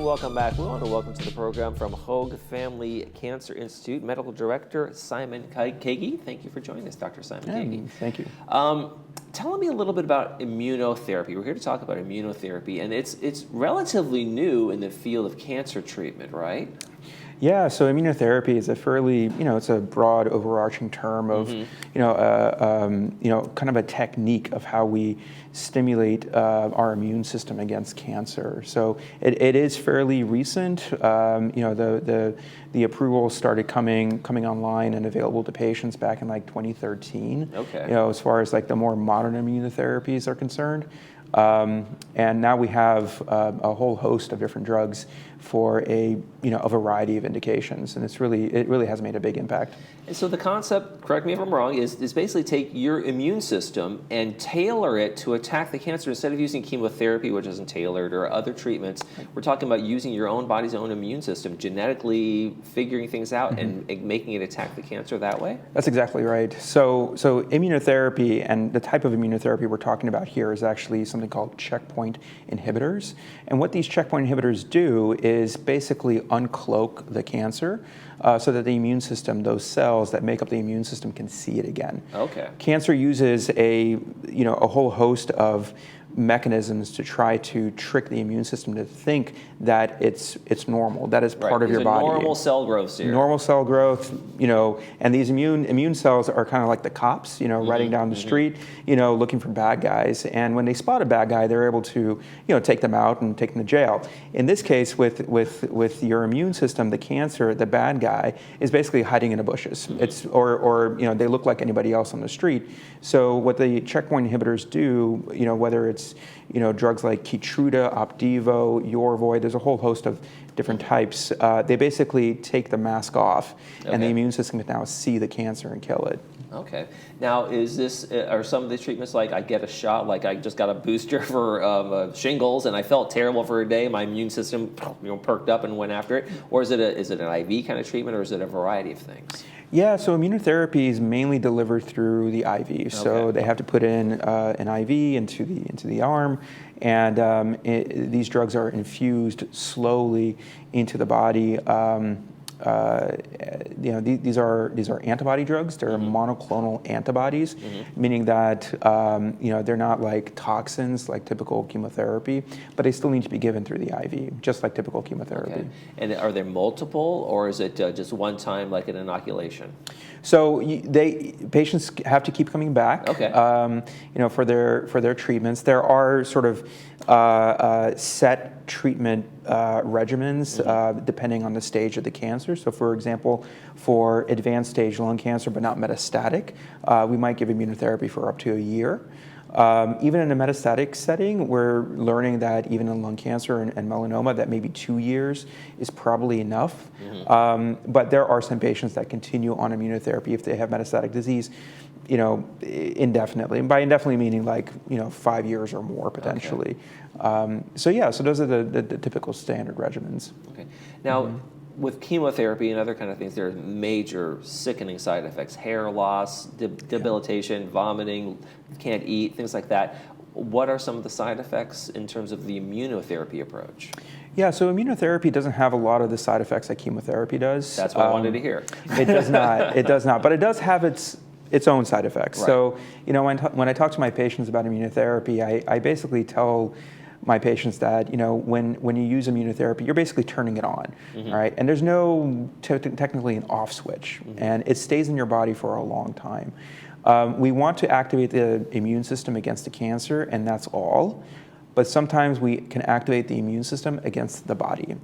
welcome back. We want to welcome to the program from Hoag Family Cancer Institute, Medical Director Simon Kagi. Thank you for joining us, Dr. Simon Kagi. Thank you. Tell me a little bit about immunotherapy. We're here to talk about immunotherapy, and it's relatively new in the field of cancer treatment, right? Yeah, so immunotherapy is a fairly, it's a broad overarching term of, kind of a technique of how we stimulate our immune system against cancer. So it is fairly recent. The approval started coming online and available to patients back in like 2013. Okay. As far as like the more modern immunotherapies are concerned. And now we have a whole host of different drugs for a variety of indications, and it really has made a big impact. And so the concept, correct me if I'm wrong, is basically take your immune system and tailor it to attack the cancer. Instead of using chemotherapy, which isn't tailored, or other treatments, we're talking about using your own body's own immune system, genetically figuring things out and making it attack the cancer that way? That's exactly right. So immunotherapy, and the type of immunotherapy we're talking about here, is actually something called checkpoint inhibitors. And what these checkpoint inhibitors do is basically uncloak the cancer so that the immune system, those cells that make up the immune system, can see it again. Okay. Cancer uses a whole host of mechanisms to try to trick the immune system to think that it's normal, that is part of your body. Normal cell growth here. Normal cell growth, and these immune cells are kind of like the cops, riding down the street, looking for bad guys. And when they spot a bad guy, they're able to, take them out and take them to jail. In this case, with your immune system, the cancer, the bad guy, is basically hiding in the bushes. It's or they look like anybody else on the street. So what the checkpoint inhibitors do, whether it's drugs like Keytruda, Opdivo, Yorvoy, there's a whole host of different types. They basically take the mask off, and the immune system can now see the cancer and kill it. Okay. Now, are some of these treatments like I get a shot, like I just got a booster for shingles and I felt terrible for a day, my immune system perked up and went after it, or is it an IV kind of treatment, or is it a variety of things? Yeah, so immunotherapy is mainly delivered through the IV. So they have to put in an IV into the arm, and these drugs are infused slowly into the body. These are antibody drugs. They're monoclonal antibodies, meaning that they're not like toxins like typical chemotherapy, but they still need to be given through the IV, just like typical chemotherapy. Okay. And are there multiple, or is it just one time, like an inoculation? So patients have to keep coming back. Okay. For their treatments. There are sort of set treatment regimens depending on the stage of the cancer. So, for example, for advanced stage lung cancer but not metastatic, we might give immunotherapy for up to a year. Even in a metastatic setting, we're learning that even in lung cancer and melanoma, that maybe 2 years is probably enough. But there are some patients that continue on immunotherapy if they have metastatic disease, indefinitely. And by indefinitely meaning like, 5 years or more potentially. Okay. So those are the typical standard regimens. Okay. Now, with chemotherapy and other kind of things, there are major sickening side effects: hair loss, debilitation, vomiting, can't eat, things like that. What are some of the side effects in terms of the immunotherapy approach? Yeah, so immunotherapy doesn't have a lot of the side effects that chemotherapy does. That's what I wanted to hear. It does not. It does not. But it does have its own side effects. Right. So, when I talk to my patients about immunotherapy, I basically tell my patients that when you use immunotherapy, you're basically turning it on, right? And there's no technically an off switch, and it stays in your body for a long time. We want to activate the immune system against the cancer, and that's all. But sometimes we can activate the immune system against the body,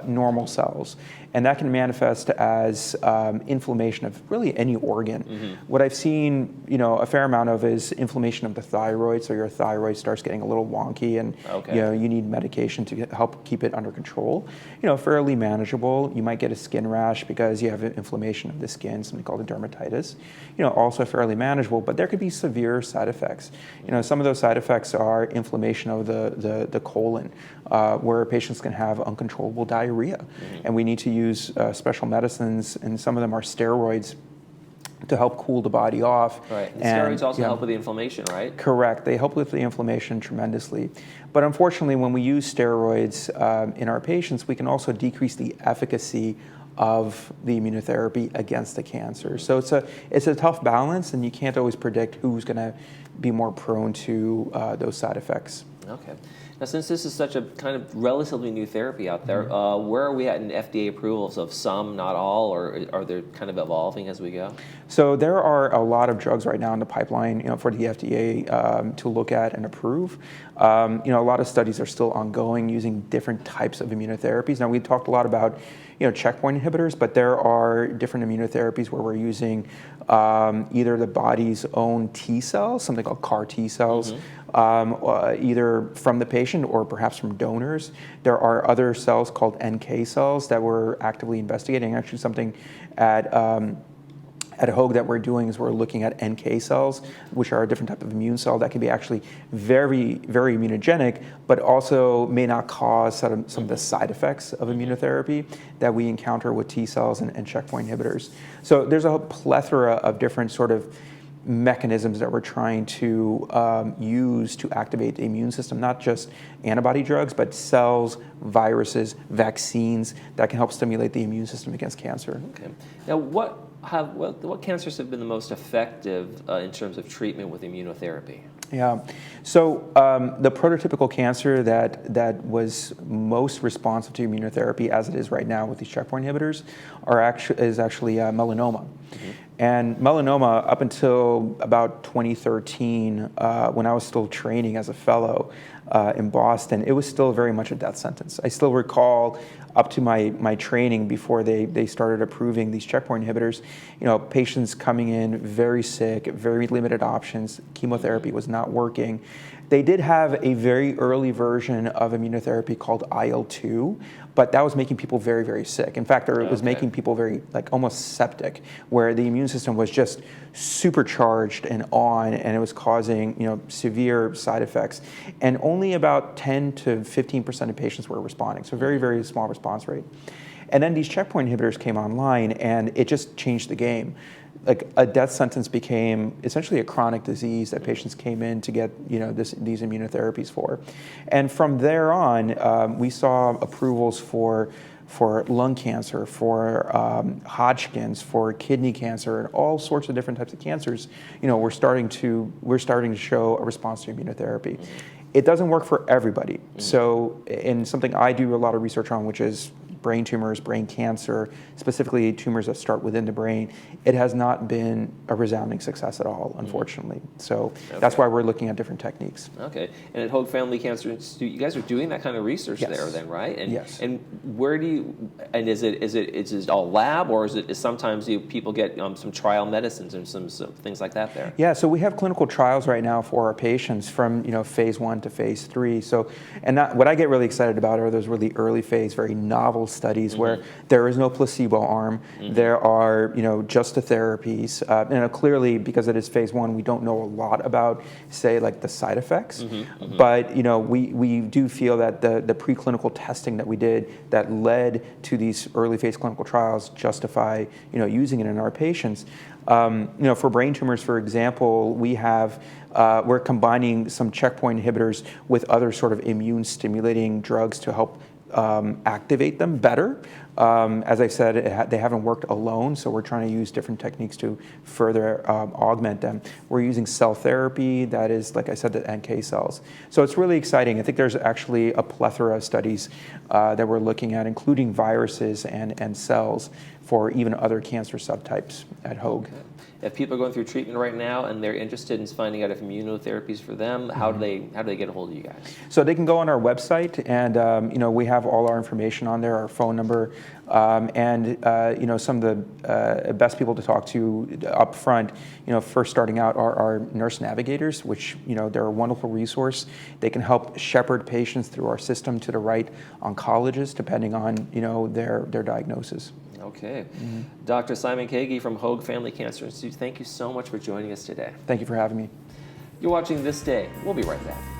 normal cells. And that can manifest as inflammation of really any organ. What I've seen, a fair amount of is inflammation of the thyroid. So your thyroid starts getting a little wonky, and you need medication to help keep it under control. Fairly manageable. You might get a skin rash because you have inflammation of the skin, something called a dermatitis. Also fairly manageable, but there could be severe side effects. Some of those side effects are inflammation of the colon, where patients can have uncontrollable diarrhea, and we need to use special medicines, and some of them are steroids to help cool the body off. Right. And And, steroids also yeah, help with the inflammation, right? correct. They help with the inflammation tremendously. But unfortunately, when we use steroids in our patients, we can also decrease the efficacy of the immunotherapy against the cancer. So it's a tough balance, and you can't always predict who's going to be more prone to those side effects. Okay. Now, since this is such a kind of relatively new therapy out there, where are we at in FDA approvals of some, not all, or are they kind of evolving as we go? So there are a lot of drugs right now in the pipeline, for the FDA to look at and approve. A lot of studies are still ongoing using different types of immunotherapies. Now, we talked a lot about, checkpoint inhibitors, but there are different immunotherapies where we're using either the body's own T cells, something called CAR T cells, either from the patient or perhaps from donors. There are other cells called NK cells that we're actively investigating. Actually, something at Hoag that we're doing is we're looking at NK cells, which are a different type of immune cell that can be actually very, very immunogenic, but also may not cause some of the side effects of immunotherapy that we encounter with T cells and checkpoint inhibitors. So there's a plethora of different sort of mechanisms that we're trying to use to activate the immune system, not just antibody drugs, but cells, viruses, vaccines that can help stimulate the immune system against cancer. Okay. Now, what cancers have been the most effective in terms of treatment with immunotherapy? Yeah, so the prototypical cancer that was most responsive to immunotherapy, as it is right now with these checkpoint inhibitors, is actually melanoma. Mm-hmm. And melanoma, up until about 2013, when I was still training as a fellow in Boston, it was still very much a death sentence. I still recall up to my training before they started approving these checkpoint inhibitors, patients coming in very sick, very limited options, chemotherapy was not working. They did have a very early version of immunotherapy called IL-2, but that was making people very, very sick. In fact, it was making people very, almost septic, where the immune system was just supercharged and on, and it was causing, severe side effects. And only about 10 to 15% of patients were responding, so very, very small response rate. And then these checkpoint inhibitors came online, and it just changed the game. Like, a death sentence became essentially a chronic disease that patients came in to get these immunotherapies for. And from there on, we saw approvals for lung cancer, for Hodgkin's, for kidney cancer, and all sorts of different types of cancers. We're starting to show a response to immunotherapy. It doesn't work for everybody. So, in something I do a lot of research on, which is brain tumors, brain cancer, specifically tumors that start within the brain, it has not been a resounding success at all, unfortunately. So that's why we're looking at different techniques. Okay. And at Hoag Family Cancer Institute, you guys are doing that kind of research there then, right? And, yes. And where do you, and is it all lab, or is sometimes people get some trial medicines and some things like that there? Yeah, so we have clinical trials right now for our patients from phase 1 to phase 3. So, what I get really excited about are those really early phase, very novel studies where there is no placebo arm. There are just the therapies. Clearly, because it is phase 1, we don't know a lot about, say, like the side effects. But we do feel that the preclinical testing that we did that led to these early phase clinical trials justify using it in our patients. For brain tumors, for example, we're combining some checkpoint inhibitors with other sort of immune stimulating drugs to help activate them better. As I said, they haven't worked alone, so we're trying to use different techniques to further augment them. We're using cell therapy that is, like I said, the NK cells. So it's really exciting. I think there's actually a plethora of studies that we're looking at, including viruses and cells for even other cancer subtypes at Hoag. Okay. If people are going through treatment right now and they're interested in finding out if immunotherapy is for them, how do they get a hold of you guys? So they can go on our website, and we have all our information on there, our phone number, and some of the best people to talk to up front. First starting out are our nurse navigators, which they're a wonderful resource. They can help shepherd patients through our system to the right oncologist, depending on their diagnosis. Okay. Dr. Simon Kagi from Hoag Family Cancer Institute, thank you so much for joining us today. Thank you for having me. You're watching This Day. We'll be right back.